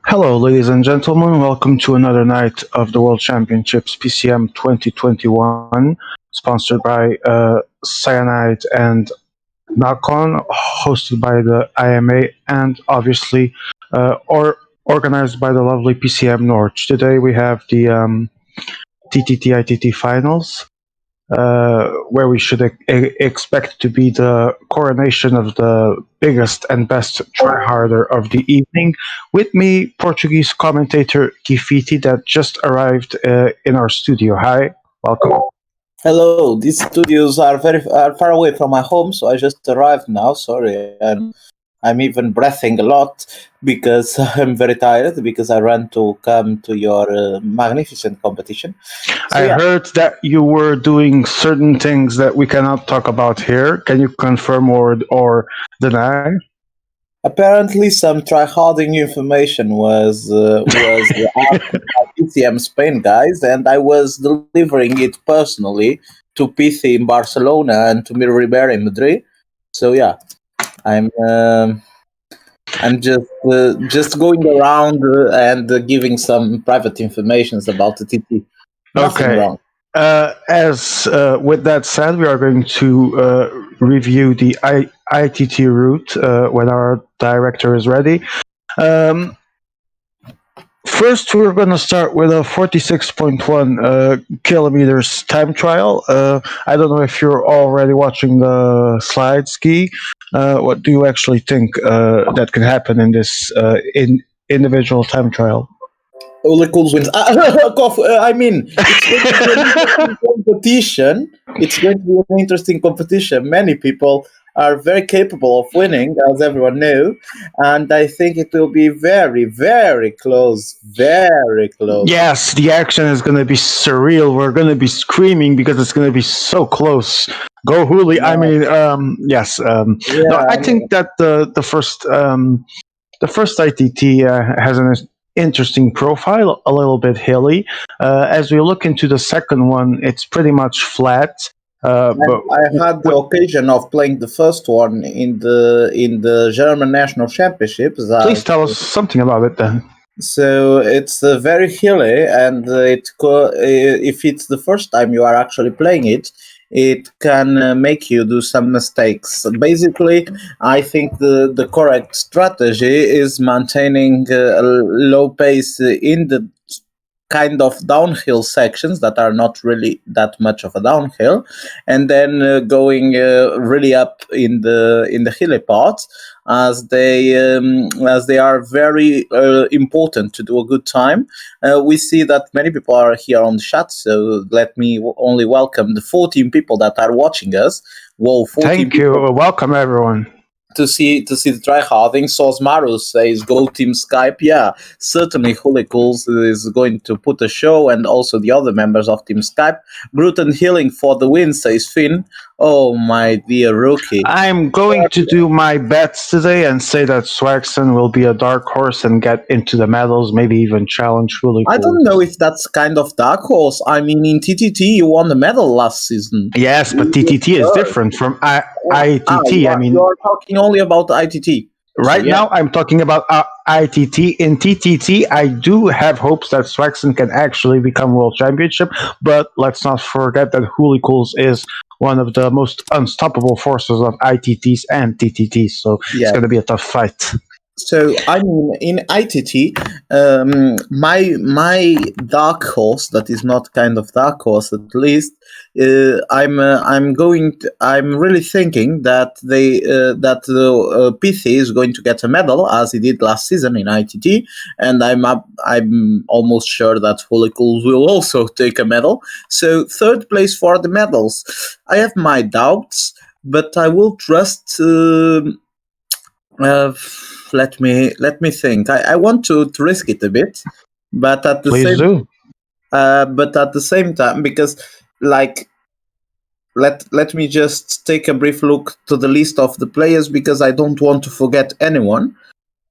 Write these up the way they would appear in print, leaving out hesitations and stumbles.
Hello, ladies and gentlemen. Welcome to another night of the World Championships PCM 2021, sponsored by Cyanide and Nakon, hosted by the IMA, and obviously or organized by the lovely PCM Norwich. Today we have the TTT ITT finals, where we should expect to be the coronation of the biggest and best tryharder of the evening. With me, Portuguese commentator Kifiti, that just arrived in our studio. Hi, welcome. Hello, these studios are far away from my home, so I just arrived now. Sorry, and I'm even breathing a lot because I'm very tired because I ran to come to your magnificent competition. I heard that you were doing certain things that we cannot talk about here. Can you confirm or deny? Apparently, some tryharding information was asked by PCM Spain guys, and I was delivering it personally to PC in Barcelona and to Ribera in Madrid. So yeah, I'm just going around and giving some private informations about the TT. Nothing wrong. As with that said, we are going to review the ITT route when our director is ready. First, we're going to start with a 46.1 kilometers time trial. I don't know if you're already watching the slides, Guy. What do you actually think that can happen in this individual time trial? Holy Cools wins. I mean, it's going to be an interesting competition. Many people are very capable of winning, as everyone knows, and I think it will be very, very close. Very close. Yes, the action is going to be surreal. We're going to be screaming because it's going to be so close. Go Huli! Yeah. I mean, yes. I think that the first ITT has an interesting profile, a little bit hilly. As we look into the second one, it's pretty much flat. But I had the occasion of playing the first one in the German National Championships. Please tell us something about it then. So it's very hilly, and if it's the first time you are actually playing it, it can make you do some mistakes. Basically, I think the correct strategy is maintaining a low pace in the kind of downhill sections that are not really that much of a downhill, and then going really up in the hilly parts, as they are very important to do a good time. We see that many people are here on the chat, so let me only welcome the 14 people that are watching us. Whoa, 14 Thank you. Welcome everyone. To see the tryharding. Sosmaru says go Team Skype. Yeah, certainly Hulicles is going to put a show, and also the other members of Team Skype. Bruton Healing for the win, says Finn. Oh my dear rookie. I'm going to do my bets today and say that Swagson will be a dark horse and get into the medals, maybe even challenge Hulicles. I don't know if that's kind of dark horse. I mean, in TTT you won the medal last season. Yes, but TTT is different from ITT. I mean, you're talking only about ITT. Right now, I'm talking about ITT. In TTT, I do have hopes that Swagson can actually become World Championship, but let's not forget that Hulicles is one of the most unstoppable forces of ITTs and TTTs, so it's going to be a tough fight. So I mean, in ITT, my dark horse, that is not kind of dark horse at least. I'm really thinking that the PC is going to get a medal as he did last season in ITT, and I'm almost sure that Hulicles will also take a medal. So third place for the medals. I have my doubts, but I will trust. Let me think. I want to risk it a bit, but at the same time, because let me just take a brief look to the list of the players, because I don't want to forget anyone.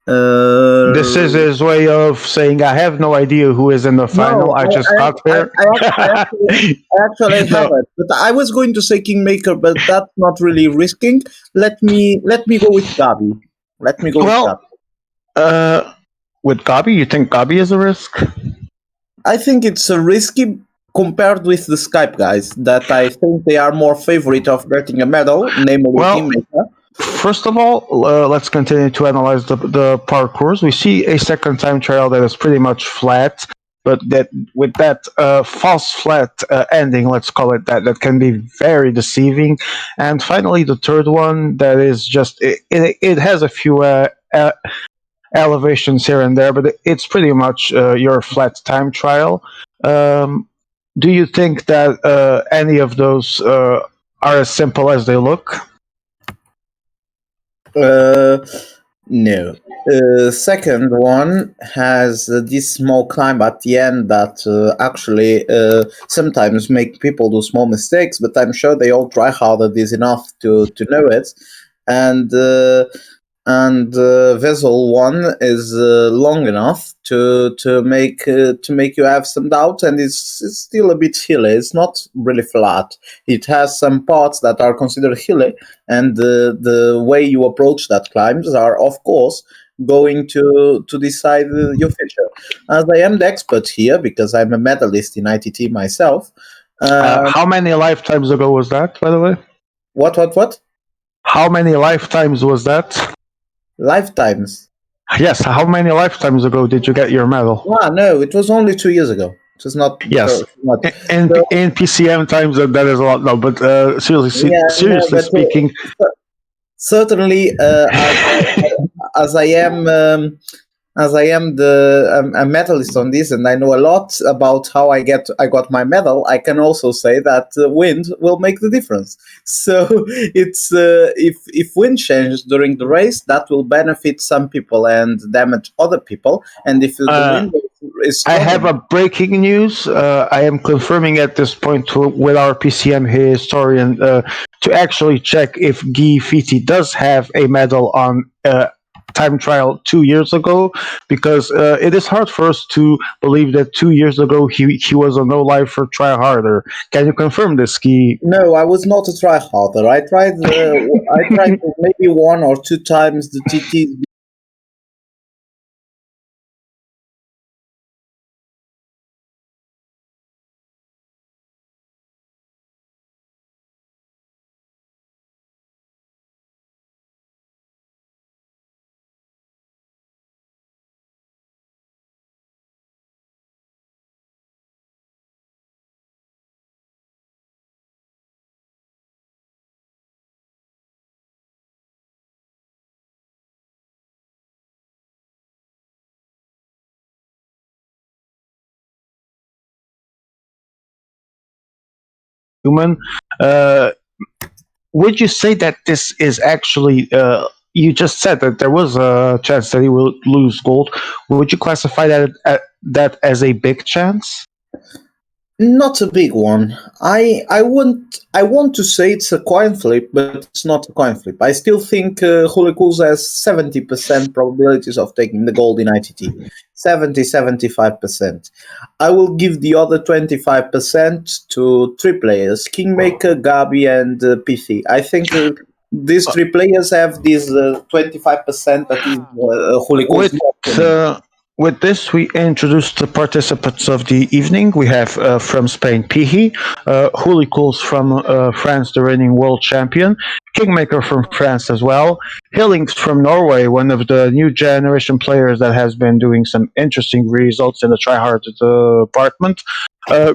This is his way of saying I have no idea who is in the final. I just got there. I actually have it, but I was going to say Kingmaker, but that's not really risking. Let me go with Gabi. Let me go with Gabi. Uh, with Gabi, you think Gabi is a risk? I think it's a risky compared with the Skype guys that I think they are more favorite of getting a medal, namely Well, Kingmaker. first of all, let's continue to analyze the parkours. We see a second time trial that is pretty much flat, but that with that false flat ending, let's call it that, that can be very deceiving. And finally, the third one that is just it has a few elevations here and there, but it's pretty much your flat time trial. Um, do you think that any of those are as simple as they look? Uh, no. Second one has this small climb at the end that actually sometimes make people do small mistakes, but I'm sure they all try harder this enough to know it. And vessel one is long enough to make you have some doubt, and it's still a bit hilly. It's not really flat. It has some parts that are considered hilly, and the way you approach that climbs are, of course, going to decide your future. As I am the expert here because I'm a medalist in ITT myself. How many lifetimes ago was that, by the way? What? How many lifetimes was that? Lifetimes. Yes, how many lifetimes ago did you get your medal? Ah, no, it was only 2 years ago. It was not Yes, much. in So, in PCM times that is a lot. No, but yeah, no, seriously but speaking, certainly, as I am as I am a medalist on this, and I know a lot about how I got my medal. I can also say that wind will make the difference. So it's if wind changes during the race, that will benefit some people and damage other people. And if the uh, wind is I strong have a enough, breaking news. I am confirming at this point with our PCM historian to actually check if Guy Fiti does have a medal on time trial 2 years ago, because it is hard for us to believe that 2 years ago he was a no lifer try harder. Can you confirm this, Guy? no, I was not a tryharder. I tried maybe one or two times the TTs. Human. Uh, would you say that this is actually? You just said that there was a chance that he will lose gold. Would you classify that as a big chance? Not a big one. I want to say it's a coin flip, but it's not a coin flip. I still think Hulikus has 70% probabilities of taking the gold in ITT. 75%. I will give the other 25% to three players: Kingmaker, Gabi, and PC. I think these three players have this 25% that is Hulikus With not winning. uh, with this, we introduced the participants of the evening. We have from Spain, Pihi, Huli Cools from France, the reigning world champion, Kingmaker from France as well, Hillings from Norway, one of the new generation players that has been doing some interesting results in the tryhard department,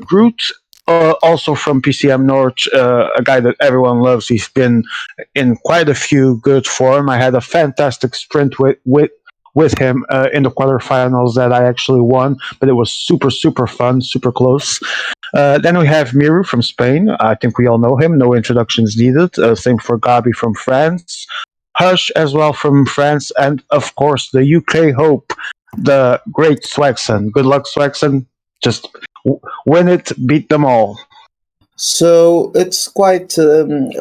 Groot. Also from PCM North, a guy that everyone loves. He's been in quite a few good form. I had a fantastic sprint with him in the quarterfinals that I actually won, but it was super fun, super close. Then we have Miru from Spain. I think we all know him. No introductions needed. Same for Gabi from France. Hush as well from France, and of course the UK Hope, the great Swagson. Good luck, Swagson. Just win it, beat them all. So it's quite an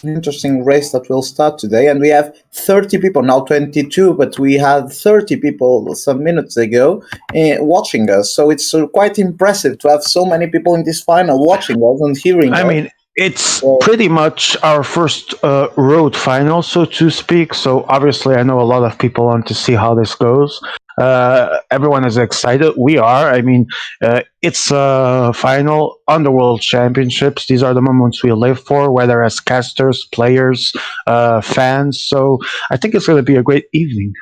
interesting race that will start today, and we have 30 people now, 22, but we had 30 people some minutes ago watching us. So it's quite impressive to have so many people in this final watching us and hearing I us. mean, It's So pretty much our first road final, so to speak. So obviously, I know a lot of people want to see how this goes. Everyone is excited. We are. I mean, it's a final on the World Championships. These are the moments we live for, whether as casters, players, fans. So I think it's going to be a great evening.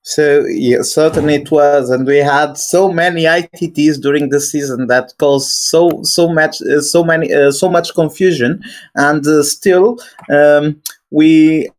So yeah, certainly it was, and we had so many ITTs during the season that caused so much confusion, and still we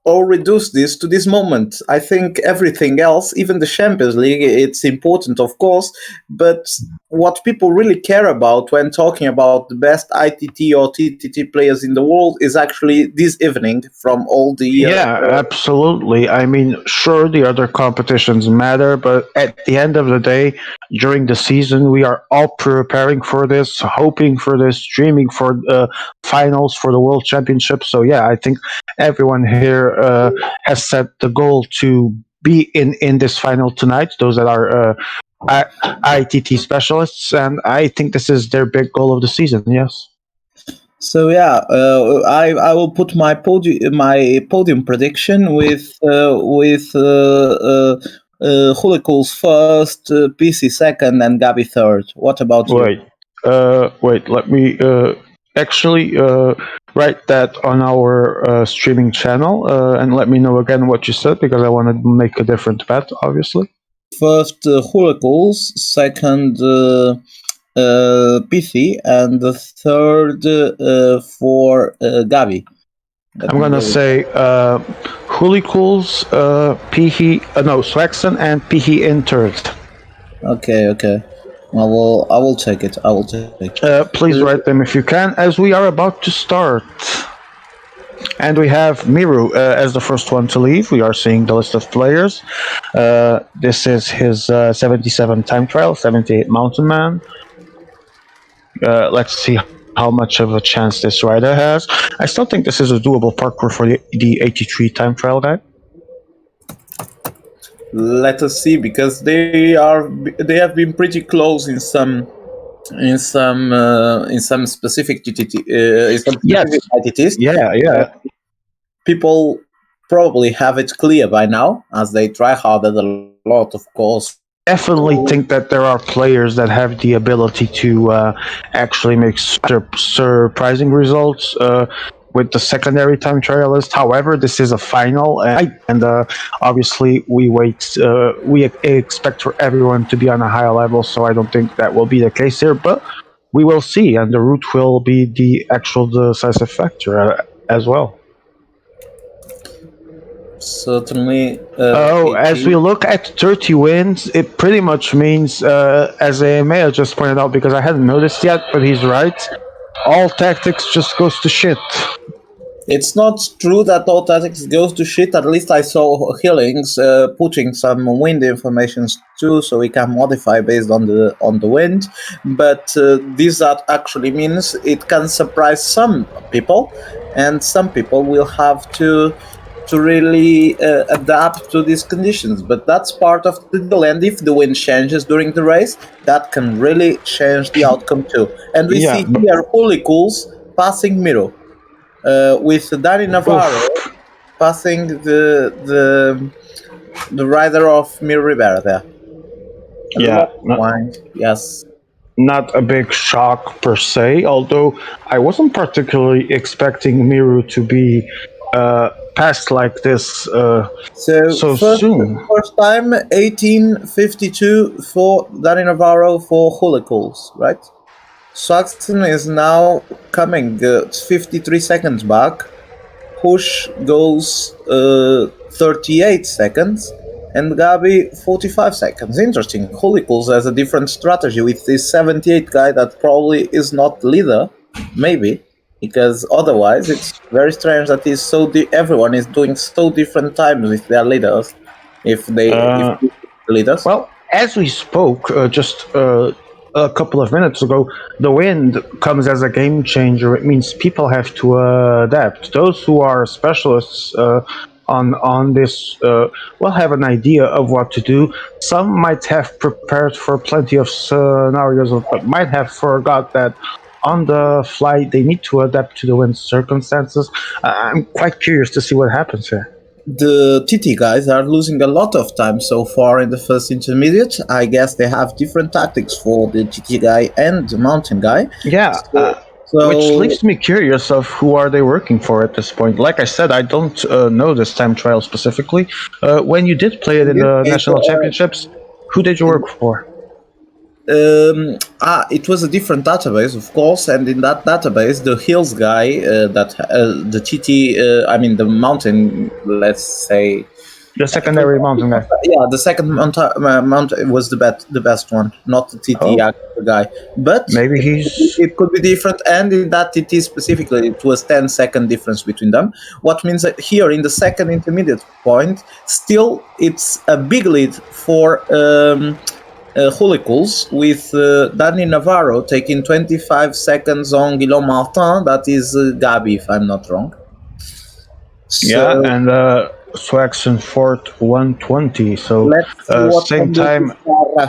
all reduce this to this moment. I think everything else, even the Champions League, it's important, of course, but what people really care about when talking about the best ITT or TTT players in the world is actually this evening from all the Yeah, absolutely. I mean, sure, the other competitions matter, but at the end of the day, during the season, we are all preparing for this, hoping for this, dreaming for finals for the World Championship. So, yeah, I think everyone here has set the goal to be in this final tonight, those that are ITT specialists, and I think this is their big goal of the season, yes. So yeah, I will put my podium prediction with Hulikul's first, PC second, and Gabi third. What about you? Wait. Let me actually write that on our streaming channel, and let me know again what you said because I want to make a different bet. Obviously, First, Hulikul's, second, PC, and the third for Gabi. Let I'm me gonna go. say Hulikools, Pihi, no, Swexen, and Pihi in third. Okay, okay. I will take it. I will take it. Please write them if you can, as we are about to start. And we have Miru as the first one to leave. We are seeing the list of players. This is his 77 time trial, 78 mountain man. Let's see how much of a chance this rider has. I still think this is a doable parkour for the 83 time trial guy. Let us see, because they have been pretty close in some specific GTT, in some Yes. specific ITTs. Yeah. People probably have it clear by now, as they try harder a lot, of course. Definitely think that there are players that have the ability to actually make surprising results with the secondary time trialist. However, this is a final, and obviously we expect for everyone to be on a higher level. So I don't think that will be the case here, but we will see, and the route will be the actual decisive factor as well. Certainly, Oh, as we look at 30 wins, it pretty much means, as AMA just pointed out, because I hadn't noticed yet, but he's right. All tactics just goes to shit. it's not true that all tactics goes to shit. At least I saw Healings putting some wind information too, so we can modify based on the wind. But this that actually means it can surprise some people, and some people will have to really adapt to these conditions. But that's part of the deal. And if the wind changes during the race, that can really change the outcome too. And we Yeah, see here Holy Cools passing Miro, with Dani Navarro oof. passing the rider of Mir Rivera there. A Yeah, lot of wine, yes. not a big shock per se, although I wasn't particularly expecting Miru to be passed like this So so first soon. first time 1852 for Dani Navarro for Hulicools, right? Saxon is now coming 53 seconds back. Push goes 38 seconds, and Gabi 45 seconds. Interesting. Holicals has a different strategy with this 78 guy that probably is not leader, maybe, because otherwise it's very strange that everyone is doing so different times with their leaders. If Uh, leaders. Well, as we spoke just a couple of minutes ago, the wind comes as a game changer. It means people have to adapt. Those who are specialists on this will have an idea of what to do. Some might have prepared for plenty of scenarios, but might have forgot that on the fly. They need to adapt to the wind circumstances. I'm quite curious to see what happens here. The TT guys are losing a lot of time so far in the first intermediate. I guess they have different tactics for the TT guy and the mountain guy. Yeah, which So leaves me curious of who are they working for at this point. Like I said, I don't know this time trial specifically. When you did play it in in this the case, national championships, who did you work for? it was a different database, of course, and in that database, the hills guy, the TT, I mean the mountain, let's say, The secondary mountain guy. yeah, the second mount was the best one, not the TT Oh, actual guy. But maybe he's. it could be different, and in that TT specifically, it was 10-second difference between them. What means that here in the second intermediate point, still it's a big lead for Hulicles, with Dani Navarro taking 25 seconds on Guillaume Martin. That is Gabi, if I'm not wrong. Yeah, So and Swaxon Fort 120. So let's see what same can do time.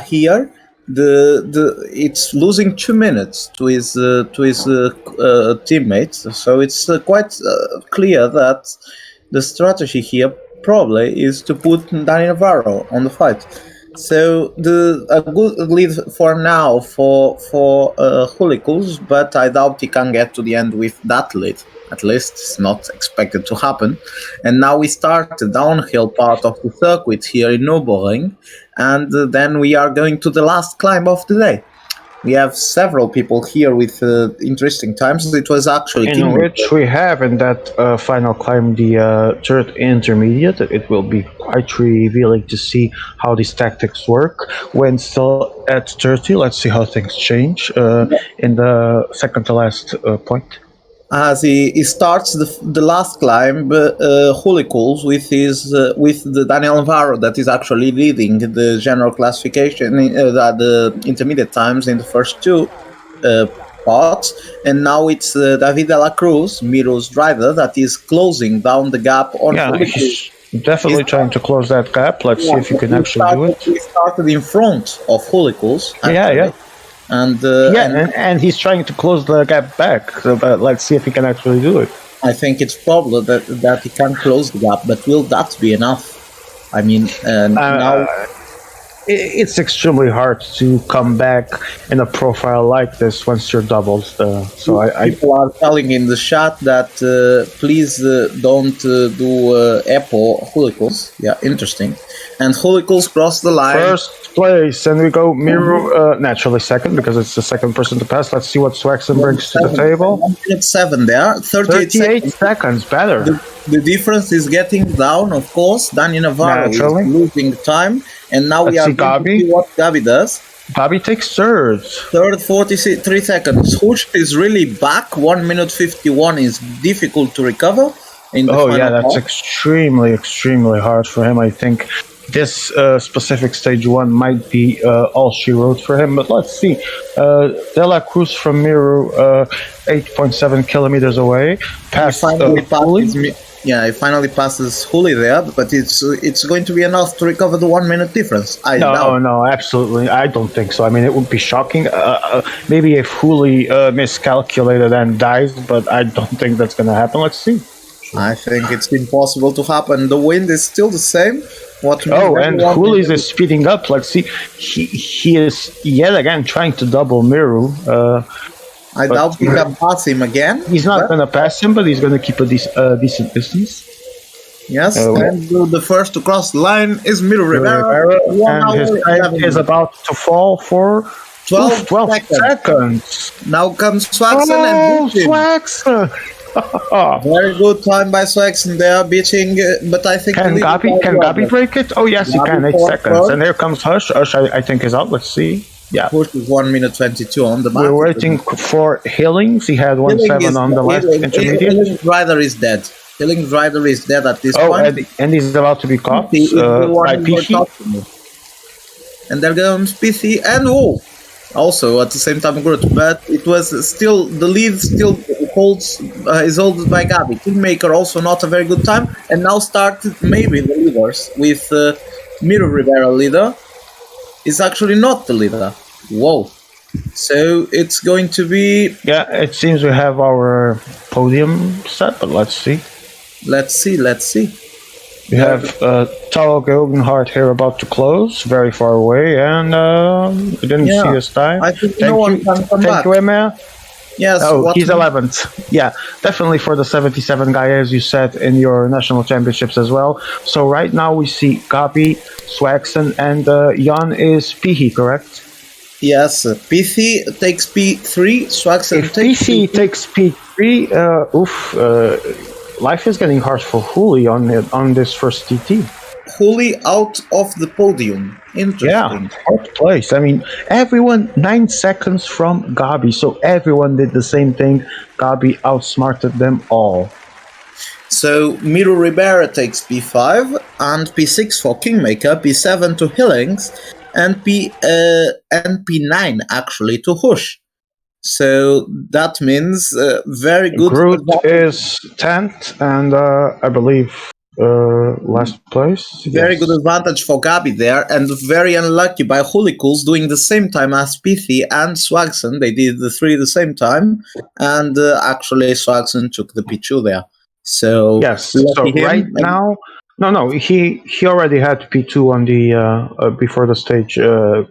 here. It's losing 2 minutes to his teammates, so it's quite clear that the strategy here probably is to put Dani Navarro on the fight. So a good lead for now for Hulicles, but I doubt he can get to the end with that lead. At least it's not expected to happen. And now we start the downhill part of the circuit here in Nürburgring, and then we are going to the last climb of the day. We have several people here with interesting times. It was actually In which we have in that final climb the third intermediate. It will be quite revealing to see how these tactics work when still at 30. Let's see how things change in the second to last point. as he starts the last climb, Hulicles with the Daniel Navarro that is actually leading the general classification, the intermediate times in the first two parts, and now it's David de la Cruz, Miro's driver, that is closing down the gap on Hulicles. He's definitely trying to close that gap. Let's see if he can actually do it. He started in front of Hulicles. Yeah. And he's trying to close the gap back. So, but let's see if he can actually do it. I think it's probable that he can close the gap, but will that be enough? I mean, now it's extremely hard to come back in a profile like this once you're doubled. People are telling in the chat that please don't do Apple Hulicles. Yeah, interesting. And Hulicles cross the line. First place, and we go Miro naturally second because it's the second person to pass. Let's see what Swaxon brings to the table. 1.7 there, 38 seconds better. The difference is getting down, of course. Dani Navarro is losing time, and now we are going to see what Gabi does. Gabi takes third. Third, 43 seconds. Hush is really back. 1 minute 51 is difficult to recover. That's extremely hard for him. I think this specific stage one might be all she wrote for him, but let's see. De La Cruz from Miro, 8.7 kilometers away. He finally passes Huli there, but it's going to be enough to recover the 1 minute difference. No, absolutely. I don't think so. I mean, it would be shocking. Maybe if Huli miscalculated and dies, but I don't think that's going to happen. Let's see. I think it's impossible to happen. The wind is still the same. And Hulis is speeding up. Let's see. He is yet again trying to double Miru. I doubt he can pass him again. He's not going to pass him, but he's going to keep a decent distance. Yes, and the first to cross the line is Miru Rivera. And his time is about to fall for 12 seconds. Now comes Swaxon and Swaxon! Very good time by Swaxon there, beating. But I think can Gabi break it? Oh yes, he can. 8 seconds. And here comes Hush. Hush, I think is out. Let's see. Yeah, Hush is 1 minute 22 on the map. We're waiting for Hillings. He had 1.7 on the last intermediate. Hillings Rider is dead. Hillings Rider is dead at this point. And he's about to be caught by PC. And there comes PC and also at the same time Groot, but it was still the lead still holds is held by Gabi. Kingmaker also not a very good time, and now started maybe the leaders with Miro Rivera leader is actually not the leader. Whoa, So it's going to be. Yeah, it seems we have our podium set, but let's see. Let's see. Let's see. We There. have Talo Gilgenhardt here about to close, very far away, and we didn't see Yeah. his time. I think no Thank one you, can come thank back. you, Emma. Yes. Oh, What? he's 11th. Yeah, definitely for the 77 guy, as you said in your national championships as well. So right now we see Gabi, Swagson, and Jan is Pihi, correct? Yes. PC takes P3. Swaxon If takes PC P3. takes P3, life is getting hard for Huli on this first TT. Wholly out of the podium. Yeah, Interesting. fourth place. I mean, everyone 9 seconds from Gabi, so everyone did the same thing. Gabi outsmarted them all. So Miro Ribera takes P5 and P6 for Kingmaker, P7 to Hillings, and P9 actually to Hush. So that means very good Groot advantage. is 10th, and I believe last place. Very Yes. good advantage for Gabi there, and very unlucky by Holycools doing the same time as Pithy and Swagson. They did the three the same time, and actually Swagson took the P2 there. So Yes. So lucky right him. now, no, he already had P2 on the before the stage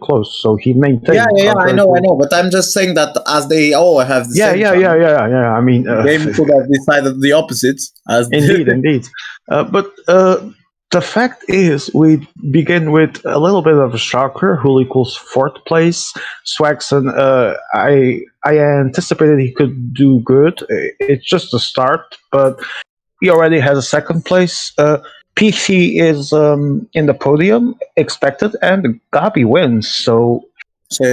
closed, so he maintained. Yeah, I Very know, good. but I'm just saying that as they all have the same time, Yeah. I mean, the game could have decided the opposites. As indeed. But the fact is, we begin with a little bit of a shocker. Who equals fourth place? Swagson. I anticipated he could do good. It's just a start, but he already has a second place. PC is in the podium, expected, and Gabi wins. So so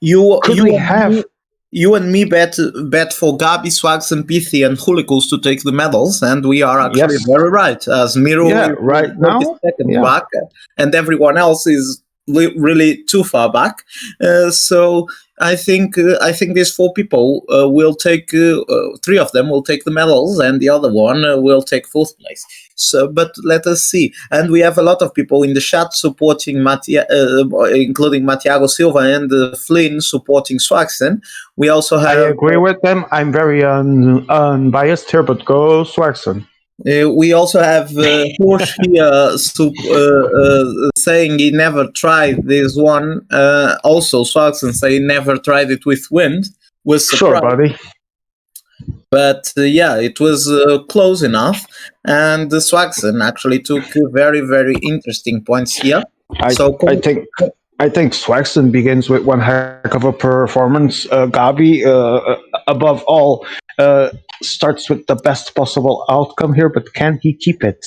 you could you we and me, have? you and me bet for Gabi, Swags, and Pithy and Hulicles to take the medals, and we are actually Yes. very right. As Miro Yeah. is Right 30 now. seconds Yeah. back, and everyone else is really too far back. So I think these four people will take three of them will take the medals, and the other one will take fourth place. So, but let us see. And we have a lot of people in the chat supporting including Matiago Silva and Flynn supporting Swaxon. We also I have agree with them. I'm very unbiased here, but go Swaxon. Horsch here saying he never tried this one. Also, Swaxon say he never tried it with wind. Was Sure, surprised. buddy. But yeah, it was close enough, and Swaxon actually took very interesting points here. I think Swaxon begins with one heck of a performance. Gabi, above all, starts with the best possible outcome here, but can he keep it?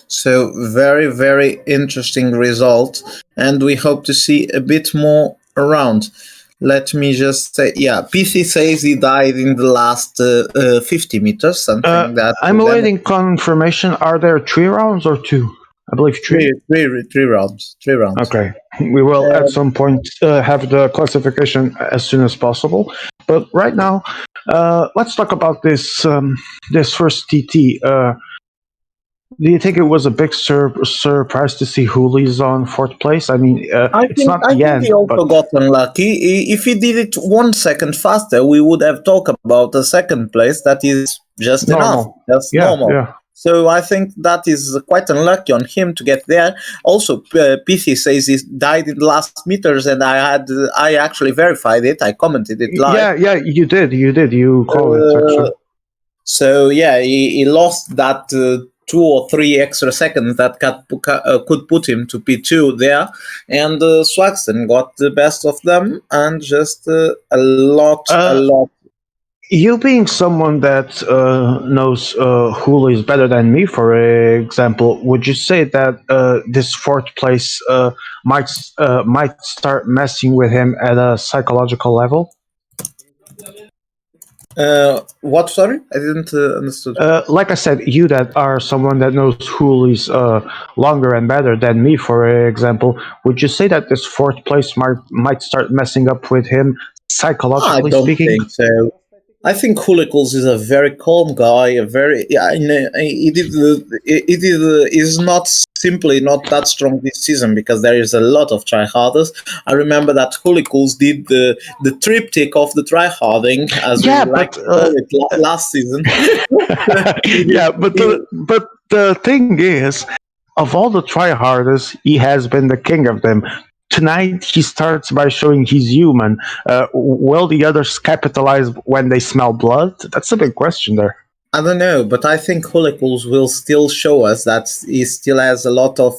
So very interesting result, and we hope to see a bit more around. Let me just say, yeah, PC says he died in the last 50 meters, something that. I'm awaiting confirmation. Are there 3 rounds or 2? I believe 3. Three rounds. Okay. We will at some point have the classification as soon as possible. But right now, let's talk about this first TT. Do you think it was a big surprise to see Hooli's on fourth place? I mean, it's not the end, he also but got unlucky. If he did it 1 second faster, we would have talked about a second place. That is just enough. normal. That's Yeah, normal. yeah. So I think that is quite unlucky on him to get there. Also, PC says he died in the last meters, and I actually verified it. I commented it live. Yeah, you did. You called it, actually. So yeah, he lost that 2 or 3 extra seconds that could put him to P2 there, and Swaxton got the best of them, and just a lot. You being someone that knows Hulu is better than me, for example, would you say that this fourth place might start messing with him at a psychological level? What? Sorry, I didn't understood. Like I said, you that are someone that knows Hulu is longer and better than me, for example, would you say that this fourth place might start messing up with him psychologically I don't speaking? think so. I think Hulicles is a very calm guy. He did. Is not simply not that strong this season because there is a lot of tryharders. I remember that Hooligans did the triptych of the tryharding, as we Yeah, like but to call it, last season. yeah, but the thing is, of all the tryharders, he has been the king of them. Tonight he starts by showing he's human. Will the others capitalize when they smell blood? That's a big question there. I don't know, but I think Hooligans will still show us that he still has a lot of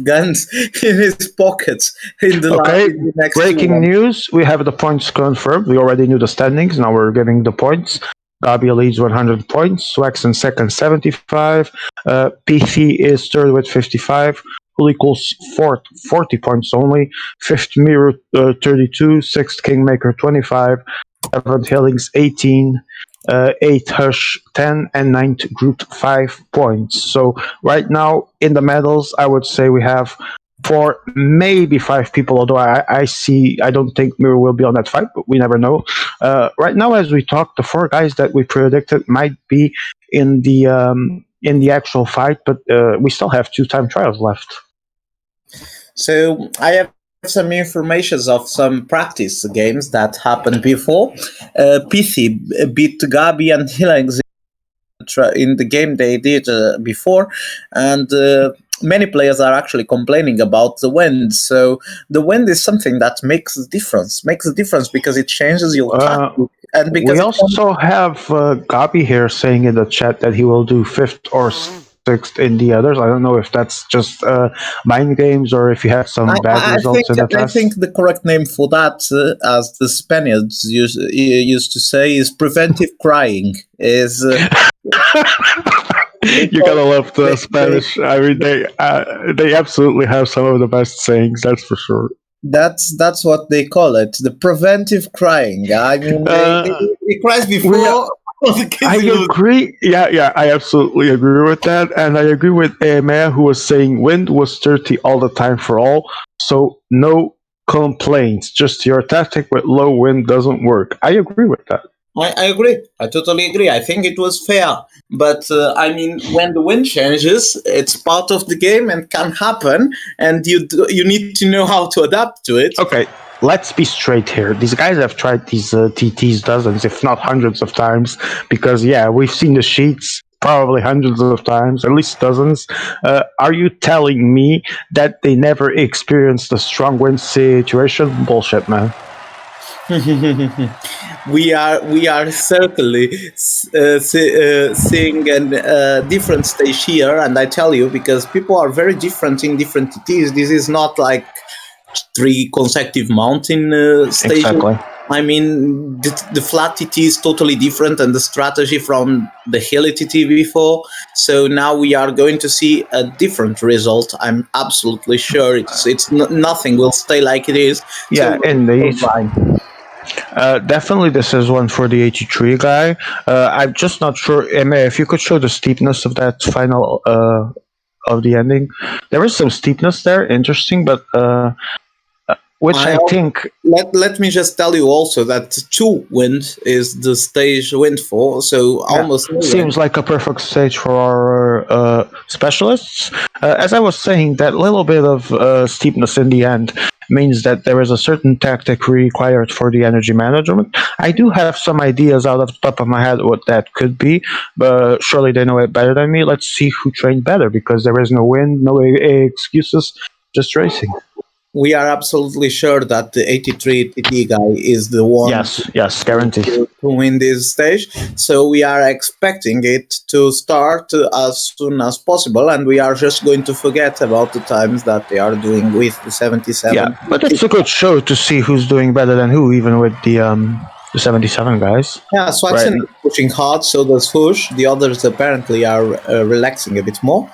guns in his pockets Okay, in the next two breaking months. news. We have the points confirmed. We already knew the standings. Now we're getting the points. Gabi leads 100 points. Swax in second, 75. PC is third with 55. Who equals fourth, 40 points only. Fifth, Mirror, 32. Sixth, Kingmaker, 25. Seventh, Hillings, 18. Eighth, Hush, 10. And ninth, Groot, 5 points. So right now in the medals, I would say we have four, maybe five people. Although I don't think Mirror will be on that fight, but we never know. Right now, as we talk, the four guys that we predicted might be in the actual fight, but we still have two time trials left. So I have some informations of some practice games that happened before. PC beat Gabi and Hillings in the game they did before, and many players are actually complaining about the wind. So the wind is something that makes a difference. Makes a difference because it changes your tactic, and because We also have Gabi here saying in the chat that he will do fifth or sixth in the others. I don't know if that's just mind games or if you had some bad results in the I test. think the correct name for that, as the Spaniards used to say, is preventive crying. Is You gotta love the Spanish. I mean, they absolutely have some of the best sayings. That's for sure. That's what they call it, the preventive crying. I mean, they cries before. I agree. Yeah, I absolutely agree with that, and I agree with Emea who was saying wind was 30 all the time for all, so no complaints. Just your tactic with low wind doesn't work. I agree with that. I agree. I totally agree. I think it was fair. But I mean, when the wind changes, it's part of the game and can happen, and you need to know how to adapt to it. Okay, let's be straight here. These guys have tried these TTs dozens, if not hundreds of times, because yeah, we've seen the sheets probably hundreds of times, at least dozens. Are you telling me that they never experienced a strong wind situation? Bullshit, man. We are certainly seeing a different stage here, and I tell you, because people are very different in different TTs. This is not like 3 consecutive mountain stages. Exactly. I mean, the flat TT is totally different, and the strategy from the hilly TT before. So now we are going to see a different result. I'm absolutely sure nothing will stay like it is. Yeah, indeed. Definitely, this is one for the 83 guy. I'm just not sure, Emma, if you could show the steepness of that final of the ending. There is some steepness there, interesting, but which I think. Let me just tell you also that 2 wind is the stage wind for, so almost seems like a perfect stage for our specialists. As I was saying, that little bit of steepness in the end means that there is a certain tactic required for the energy management. I do have some ideas out of the top of my head what that could be, but surely they know it better than me. Let's see who trained better, because there is no win, no excuses, just racing. We are absolutely sure that the 83 TT guy is the one yes, guaranteed to win this stage. So we are expecting it to start as soon as possible, and we are just going to forget about the times that they are doing with the 77. Yeah, but it's a good show to see who's doing better than who, even with the 77 guys. Yeah, Swanson is pushing hard, so does Fush. The others apparently are relaxing a bit more.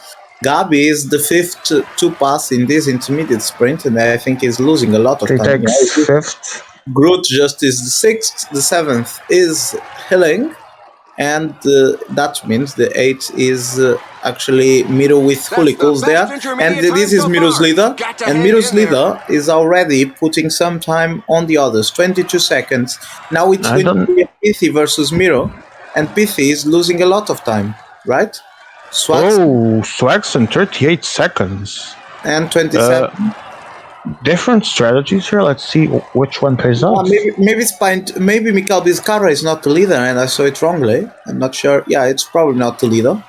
Gabi is the 5th to pass in this intermediate sprint, and I think he's losing a lot of time. Takes 5th. Groot just is the 6th. The 7th is Hilling, and that means the 8th is actually Miro with Hooligans there. And this is Miro's leader, and Miro's leader is already putting some time on the others, 22 seconds. Now it's going to be Pithy versus Miro, and Pithy is losing a lot of time, right? Swaxon Oh, Swaxon, 38 seconds. and 27. Different strategies here. Let's see which one pays off. Maybe Mikhail Vizcarra is not the leader, and I saw it wrongly. I'm not sure. Yeah, it's probably not the leader.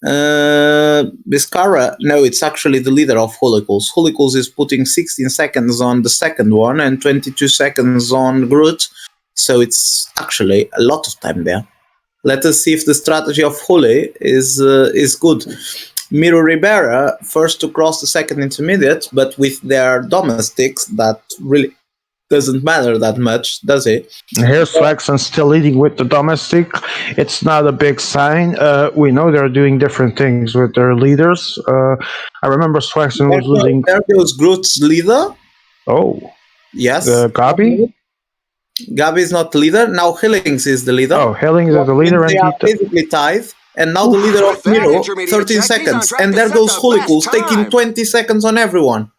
Vizcarra, no, it's actually the leader of Holicles. Holicles is putting 16 seconds on the second one and 22 seconds on Groot, so it's actually a lot of time there. Let us see if the strategy of Holy is good. Miro Ribera first to cross the second intermediate, but with their domestics, that really doesn't matter that much, does it? Here's Swaxon still leading with the domestic. It's not a big sign. We know they're doing different things with their leaders. I remember Swaxon was losing. There goes Groot's leader. Oh, Yes. Gabi? Gabi is not the leader. Now Hillings is the leader. Oh, Hillings is the leader. They are basically tied. And now the leader of Miro, 13 seconds. And there goes Holicles taking 20 seconds on everyone.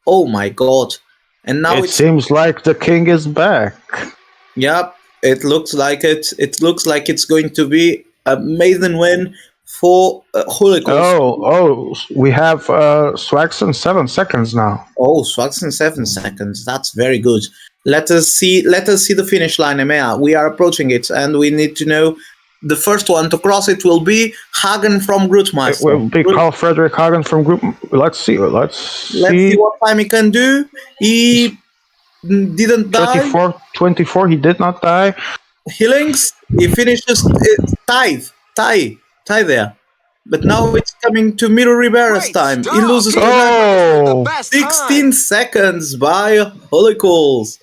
Oh my god. And now it seems like the king is back. Yep, it looks like it. It looks like it's going to be a maiden win for Holicles. Oh, we have Swaxon 7 seconds now. Oh, Swaxon 7 seconds. That's very good. Let us see the finish line, Emea. We are approaching it, and we need to know the first one to cross it will be Hagen from Grootmeister. It will be Carl Frederick Hagen from Group. Let's see what time he can do. He didn't die. 24, he did not die. Hillings, he finishes tie there. But now it's coming to Miro Ribera's time. He loses 16 seconds by Holicles.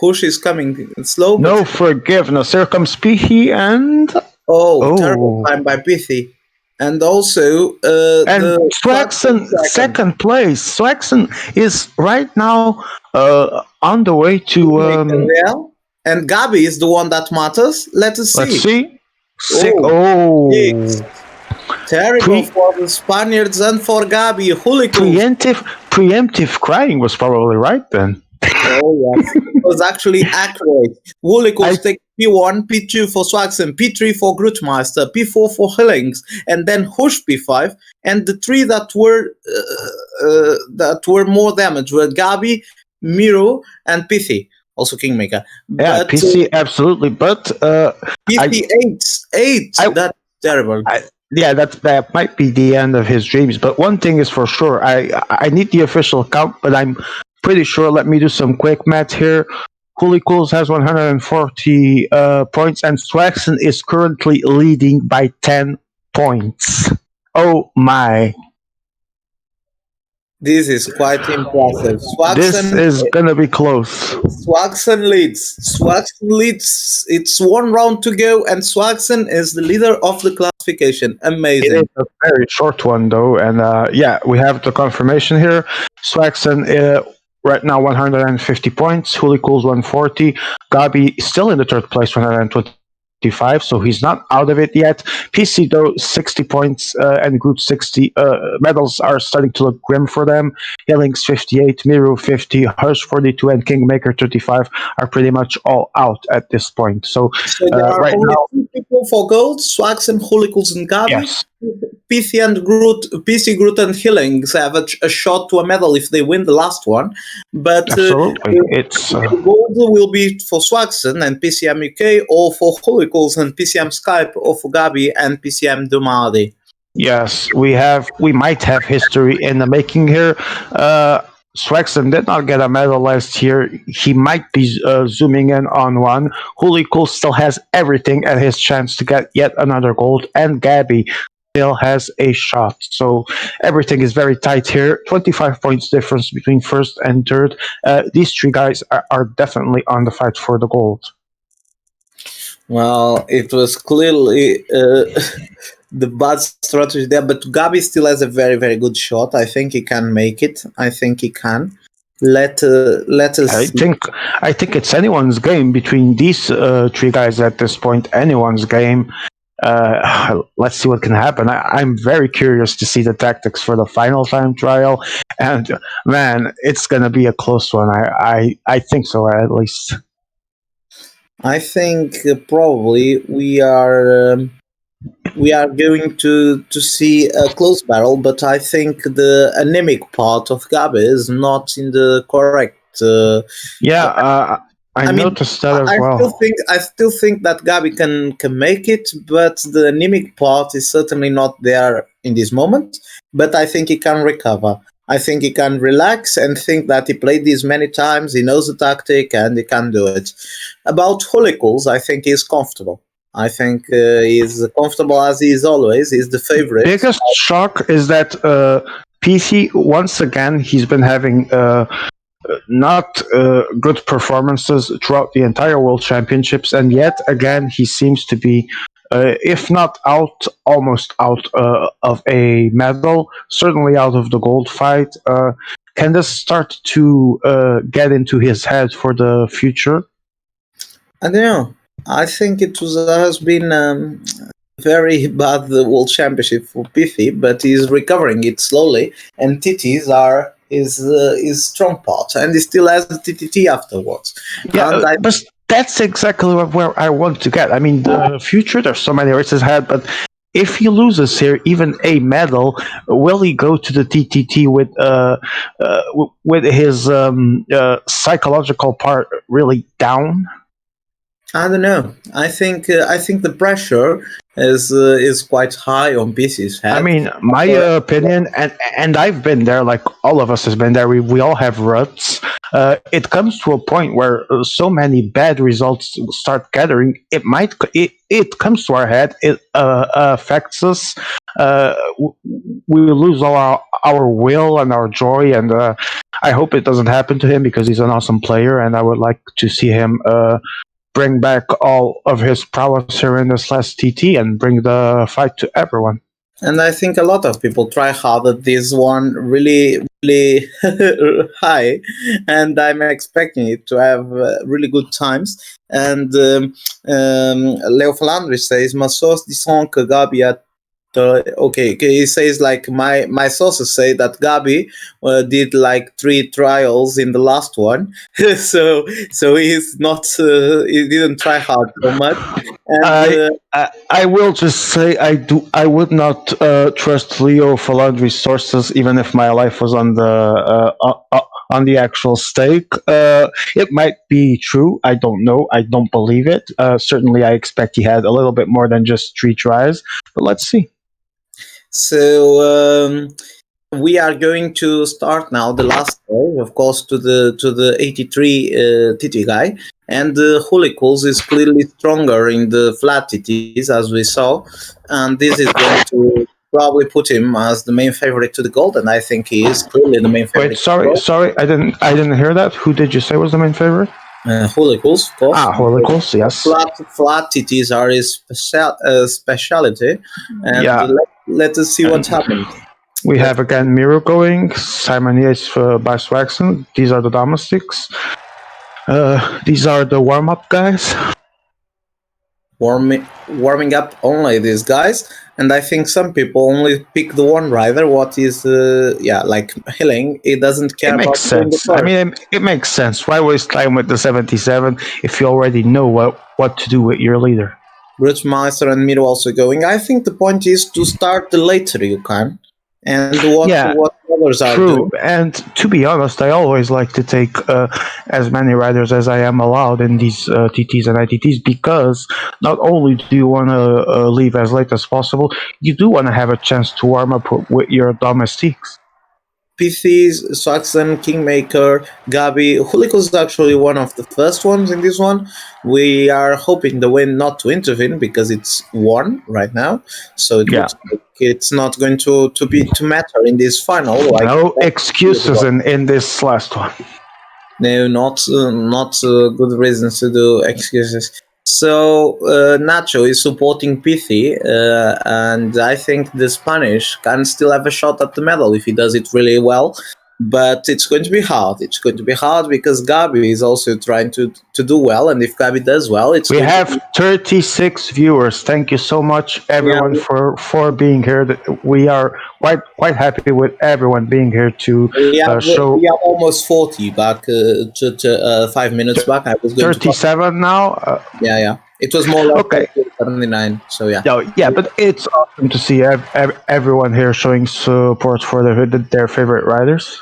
Hush is coming slow. No forgiveness. Here comes Pihi and... terrible time by Pithi. And also... Swaxon, second place. Swaxon is right now on the way to... And Gabi is the one that matters. Let us see. Let's see. Terrible for the Spaniards and for Gabi. Preemptive crying was probably right then. Oh, yes. It was actually accurate. Holicles take P1, P2 for Swaxon, P3 for Grootmeister, P4 for Hillings, and then Hush P5. And the three that were more damaged were Gabi, Miro, and Pithi. Also Kingmaker. Yeah, but, PC, absolutely. But... Pithi 8. That's terrible. That might be the end of his dreams. But one thing is for sure, I need the official count, but I'm pretty sure. Let me do some quick math here. Holicles has 140 points, and Swaxon is currently leading by 10 points. Oh my. This is quite impressive. This is gonna be close. Swaxon leads. It's one round to go, and Swaxon is the leader of the classification. Amazing. It is a very short one, though, and we have the confirmation here. Swaxon right now 150 points. Holicles 140. Gabi still in the third place, 125. So he's not out of it yet. PC though 60 points and Groot 60. Medals are starting to look grim for them. Hillings 58, Miru 50, Hush 42, and Kingmaker 35 are pretty much all out at this point. So there are right only now, 2 people for gold: Swaxon, Holicles, and Gabi. Yes. PC, Groot, and Hillings have a shot to a medal if they win the last one. But absolutely, it's gold will be for Swaxon and PCM UK, or for Holicles and PCM Skype, or for Gabi and PCM Dumadi. Yes, we might have history in the making here. Swaxon did not get a medal last year. He might be zooming in on one. Holicles still has everything at his chance to get yet another gold, and Gabi still has a shot. So everything is very tight here. 25 points difference between first and third. These three guys are definitely on the fight for the gold. Well, it was clearly the bad strategy there, but Gabi still has a very, very good shot. I think he can make it. I think he can. Let us. I think it's anyone's game between these three guys at this point. Anyone's game. Let's see what can happen. I'm very curious to see the tactics for the final time trial, and man, it's gonna be a close one. I think so, at least. I think probably we are we are going to see a close battle, but I think the anemic part of Gabi is not in the correct. Yeah, I I mean, noticed that as well. I still think that Gabi can make it, but the anemic part is certainly not there in this moment. But I think he can recover. I think he can relax and think that he played this many times. He knows the tactic and he can do it. About Holicles, I think he's comfortable. I think he's comfortable as he is always. He's the favorite. Biggest shock is that PC once again he's been having not good performances throughout the entire World Championships, and yet again he seems to be, if not out, almost out of a medal, certainly out of the gold fight. Can this start to get into his head for the future? I don't know. I think it has been very bad the World Championship for Piffy, but he's recovering it slowly, and TTs are his strong part, and he still has the TTT afterwards. Yeah, And but that's exactly where I want to get. I mean, the future, there's so many races ahead, but if he loses here, even a medal, will he go to the TTT with his psychological part really down? I don't know. I think the pressure is quite high on BC's head. I mean, my opinion, and I've been there, like all of us has been there. We all have ruts. It comes to a point where so many bad results start gathering. It comes to our head. It affects us. We lose all our will and our joy. And I hope it doesn't happen to him because he's an awesome player, and I would like to see him bring back all of his prowess here in this last TT and bring the fight to everyone. And I think a lot of people try hard at this one really, really high, and I'm expecting it to have really good times. And Leo Falandri says, "Ma source disant que Gabi a." Okay, he says like my sources say that Gabi did like 3 trials in the last one, so he's not he didn't try hard so much. And I will just say I would not trust Leo Falandri's sources even if my life was on the actual stake. It might be true. I don't know. I don't believe it. Certainly, I expect he had a little bit more than just 3 tries. But let's see. So we are going to start now the last day, of course, to the 83 TT guy, and the Holicles is clearly stronger in the flat TTs as we saw, and this is going to probably put him as the main favorite to the gold, and I think he is clearly the main favorite. Wait, sorry, I didn't hear that. Who did you say was the main favorite? Holicles, of course. Holicles, yes. Flat TTs are his specialty, and Yeah. let us see what happens. We have again Miro going, Simon Yates by Swaxon. These are the domestics. These are the warm-up guys. Warming up only these guys, and I think some people only pick the one rider. What is like healing? It doesn't care. It makes sense. I mean, it makes sense. Why waste time with the 77 if you already know what to do with your leader? Brutzmeister and Miro also going. I think the point is to start the later you can, and what others are doing. And to be honest, I always like to take as many riders as I am allowed in these TTs and ITTs because not only do you want to leave as late as possible, you do want to have a chance to warm up with your domestiques. PCs, Saxon, Kingmaker, Gabi. Hulico is actually one of the first ones in this one. We are hoping the win not to intervene because it's 1 right now. So it looks like it's not going to matter in this final. No excuses in this last one. No, not good reasons to do excuses. So Nacho is supporting Pithi, and I think the Spanish can still have a shot at the medal if he does it really well. But it's going to be hard. It's going to be hard because Gabi is also trying to do well, and if Gabi does well, we have 36 viewers. Thank you so much, everyone, for being here. We are quite happy with everyone being here to show. We have almost 40 back 5 minutes back. I was going 37 now. Yeah. It was more like Okay. 79. So yeah. Yeah, but it's awesome to see everyone here showing support for their favorite riders.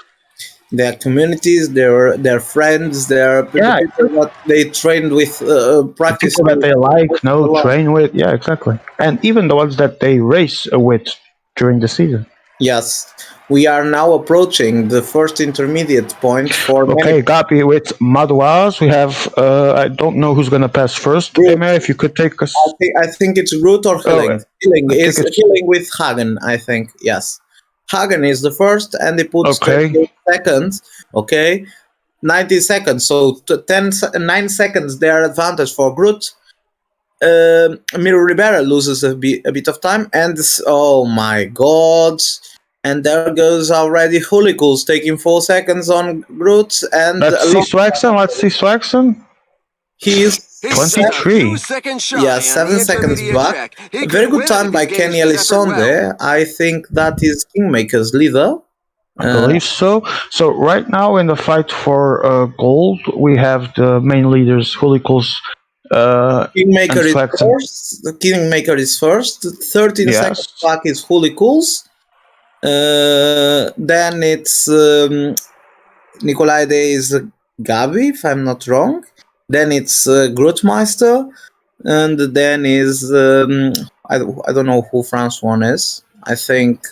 Their communities, their friends, the Yeah, people that they trained with, the people that practicing they like, a lot. train with. Yeah, exactly. And even the ones that they race with during the season. Yes, we are now approaching the first intermediate point for many Okay, Gabi with Madouas. We have, I don't know who's going to pass first. groups. Emir, if you could take us. I think it's Root or Oh, Hilling. Hilling I think is it's. Hilling with Hagen, I think. Yes. Hagen is the first, and he puts Okay. 28 seconds. Okay. 90 seconds. So 9 seconds their advantage for Groot. Miro Rivera loses a bit of time, and oh my god. And there goes already Hulicles taking 4 seconds on Groot, and Let's see Swagson. Let's see Swagson. he's He's just a 23. few seconds shy yeah, on 7 the seconds intermediate back. track. A He very could good win time if by he Kenny gauged his effort well. Elisonde. I think that is Kingmaker's leader. I believe so. So right now in the fight for gold, we have the main leaders, Hulicles, Kingmaker and is Swagson. first. The Kingmaker is first. 13 seconds Yes. back is Hulicles. Then it's Nikolai Day is Gabi, if I'm not wrong. Then it's Grootmeister. And then is I don't know who France one is. I think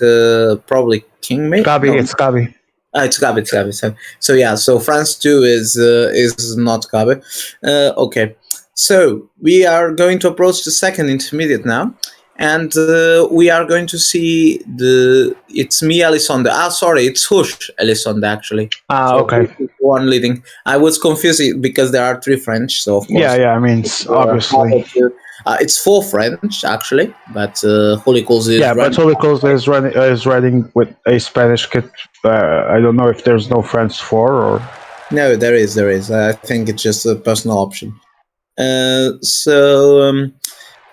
probably Kingmaker. Gabi, it's Gabi. It's Gabi. It's Gabi. So yeah. So France 2 is not Gabi. Okay. So we are going to approach the second intermediate now, and we are going to see it's me Elisonde. Sorry, it's Hush Elisonde actually. So Okay. Hush is the one leading. I was confused because there are 3 French, so of course. Yeah, I mean, obviously. It's 4 French actually, but Hulicles is Yeah, but running. Hulicles is riding with a Spanish kit. I don't know if there's no France 4 or. No, there is. I think it's just a personal option.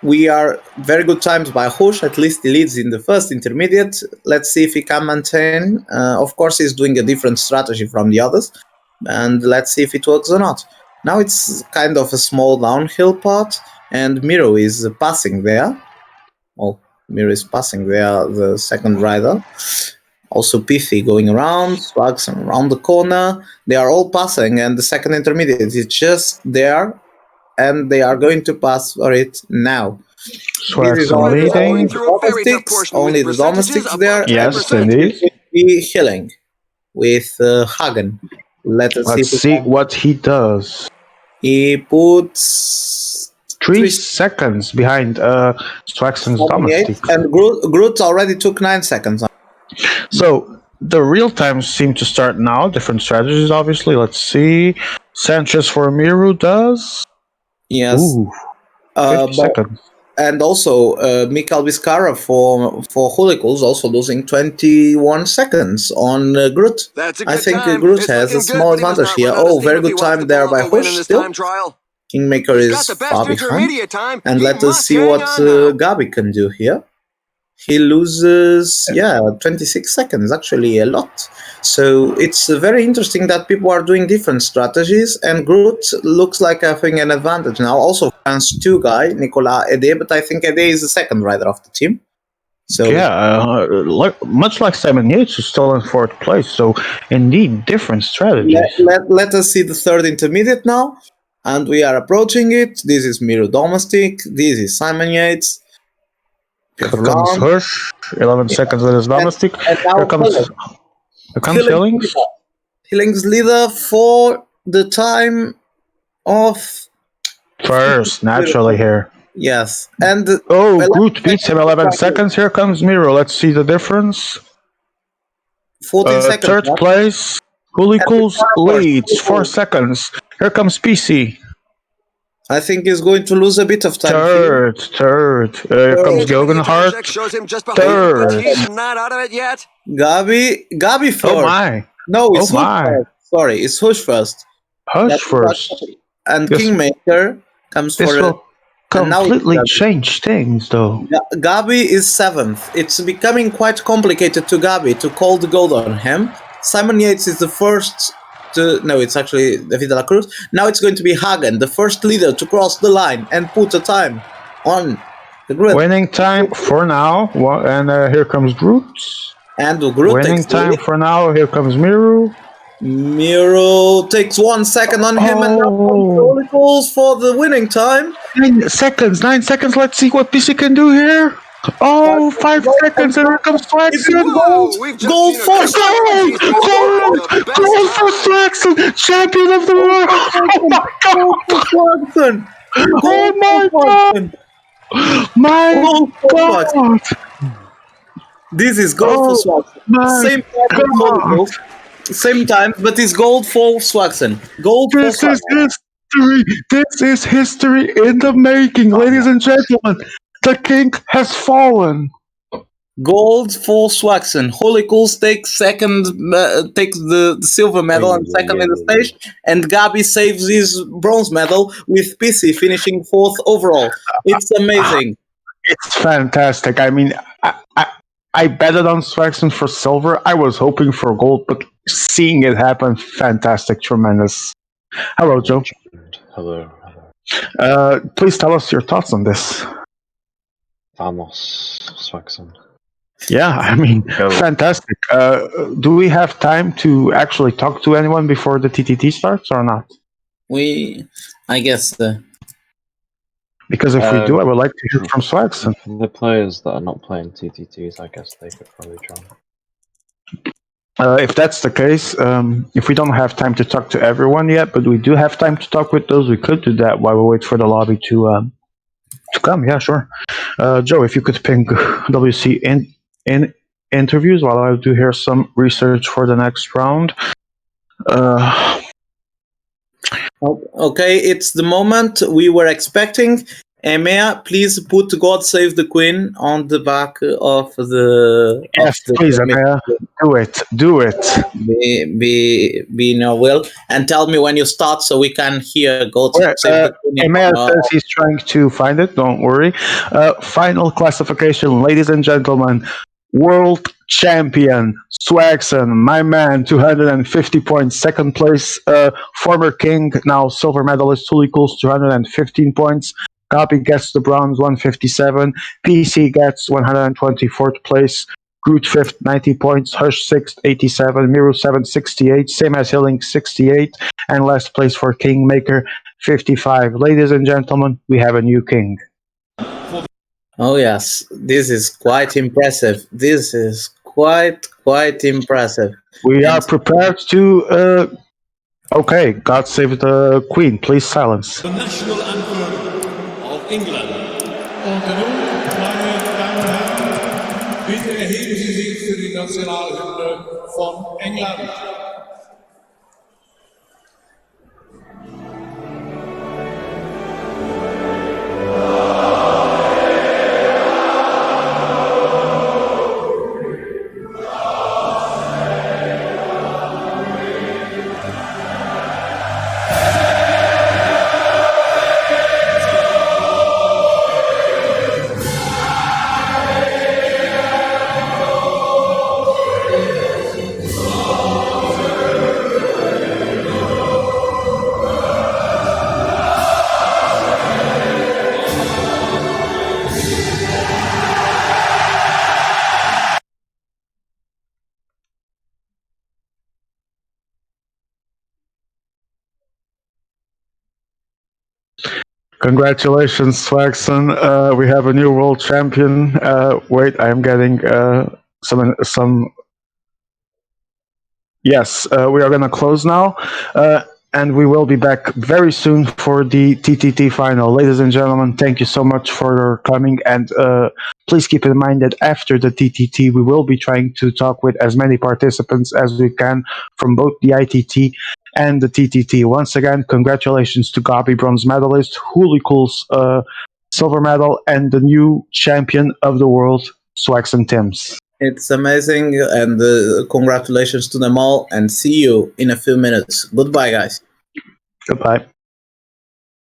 We are very good times by Hush. At least he leads in the first intermediate. Let's see if he can maintain. Of course, he's doing a different strategy from the others, and let's see if it works or not. Now it's kind of a small downhill part, and Miro is passing there. Oh, Miro is passing there, the second rider. Also Pithy going around, Swags around the corner. They are all passing, and the second intermediate is just there, and they are going to pass for it now. Swagson leading. Only the domestics there. Yes, indeed. Be Hilling with Hagen. Let's see what he does. He puts 3 seconds behind Swagson's domestic. And Groot already took 9 seconds. So the real times seem to start now. Different strategies, obviously. Let's see. Sanchez for Miru does. Yes. Ooh, 50 seconds. And also Mikhail Vizcara for Hulicles also losing 21 seconds on Groot. I think Groot has a small advantage here. Oh, very good time there by Hush still. Kingmaker is far behind. And let us see what Gabi can do here. He loses, 26 seconds, actually a lot. So it's very interesting that people are doing different strategies, and Groot looks like having an advantage now. Also, France 2 guy, Nicolas Ede, but I think Ede is the second rider of the team. So much like Simon Yates, who's still in 4th place. So indeed, different strategies. Let us see the third intermediate now, and we are approaching it. This is Miro Domestic. This is Simon Yates. Here comes Hush, 11 seconds with his domestic. Here comes Hillings. Hillings leader for the time of first, naturally here. Yes, and Groot beats him 11 seconds. Here comes Miro. Let's see the difference. 14 seconds. Third place. Hulicles leads 4 seconds. Here comes PC. I think he's going to lose a bit of time. Third. Here comes Gilgenhart. Third. He's not out of it yet. Gabi first. Oh my. No, it's Hush first. Sorry, it's Hush first. Hush first. And Kingmaker comes for it. Completely change things, though. Gabi is 7th. It's becoming quite complicated to Gabi to call the gold on him. Simon Yates is the first No, it's actually David de la Cruz. Now it's going to be Hagen, the first leader to cross the line and put a time on the grid. Winning time for now, and here comes Groot. And the group Winning takes the time lead. for now, here comes Miru. Miro takes 1 second on him, and now Oh. Holy goals for the winning time. 9 seconds. Let's see what PC can do here. Oh, 5 seconds, and here comes It's Swaxon. gold. We've just Gold seen a for couple of these Gold! people the best Gold for time. Swaxon, champion of the world. Oh my Gold god! for Swaxon. Oh my god! My Gold for god! This is gold for Oh Swaxon. my Same time with Holy god! goals. Same time, but it's gold for Swaxon. Gold for This is Swaxon. history. This is history in the making, ladies and gentlemen. The king has fallen. Gold for Swaxon. Holy Cools takes second, takes the silver medal and second in the stage, and Gabi saves his bronze medal with PC finishing fourth overall. It's amazing. It's fantastic. I mean, I betted on Swaxon for silver. I was hoping for gold, but seeing it happen, fantastic, tremendous. Hello, Joe. Hello. Please tell us your thoughts on this. Vamos, Swaxon. Yeah, I mean, Go. fantastic. Do we have time to actually talk to anyone before the TTT starts or not? I guess. Because if we do, I would like to hear from Swaxon. The players that are not playing TTTs, I guess they could probably join. If that's the case, if we don't have time to talk to everyone yet, but we do have time to talk with those, we could do that while we wait for the lobby to come. Yeah, sure. Joe, if you could ping WC in interviews while I do here some research for the next round. Okay, it's the moment we were expecting. Emea, please put God Save the Queen on the back of the... Yes, please, Emea. Do it. Be in your will. And tell me when you start so we can hear God Save the Queen. Emea says he's trying to find it, don't worry. Final classification, ladies and gentlemen. World champion, Swaxon, my man, 250 points. Second place, former king, now silver medalist, Tuli Cools, 215 points. Copy gets the bronze, 157. PC gets 124th place. Groot 5th, 90 points. Hush 6th, 87. Miru 7th, 68. Same as Hilling, 68. And last place for Kingmaker, 55. Ladies and gentlemen, we have a new king. Oh yes, this is quite impressive. This is quite impressive. We are prepared to... Okay, God save the Queen. Please silence. The national anthem of England. Und nun, meine Damen und Herren, bitte erheben Sie sich für die Nationalhymne von England. Congratulations, Swaxon. We have a new world champion. Wait, I am getting some. Yes, we are going to close now. And we will be back very soon for the TTT final. Ladies and gentlemen, thank you so much for coming. And please keep in mind that after the TTT, we will be trying to talk with as many participants as we can from both the ITT and the TTT. Once again, congratulations to Gabi, bronze medalist, Holy Cools, silver medal, and the new champion of the world, Swaxon Timms. It's amazing, and congratulations to them all, and see you in a few minutes. Goodbye, guys. Goodbye.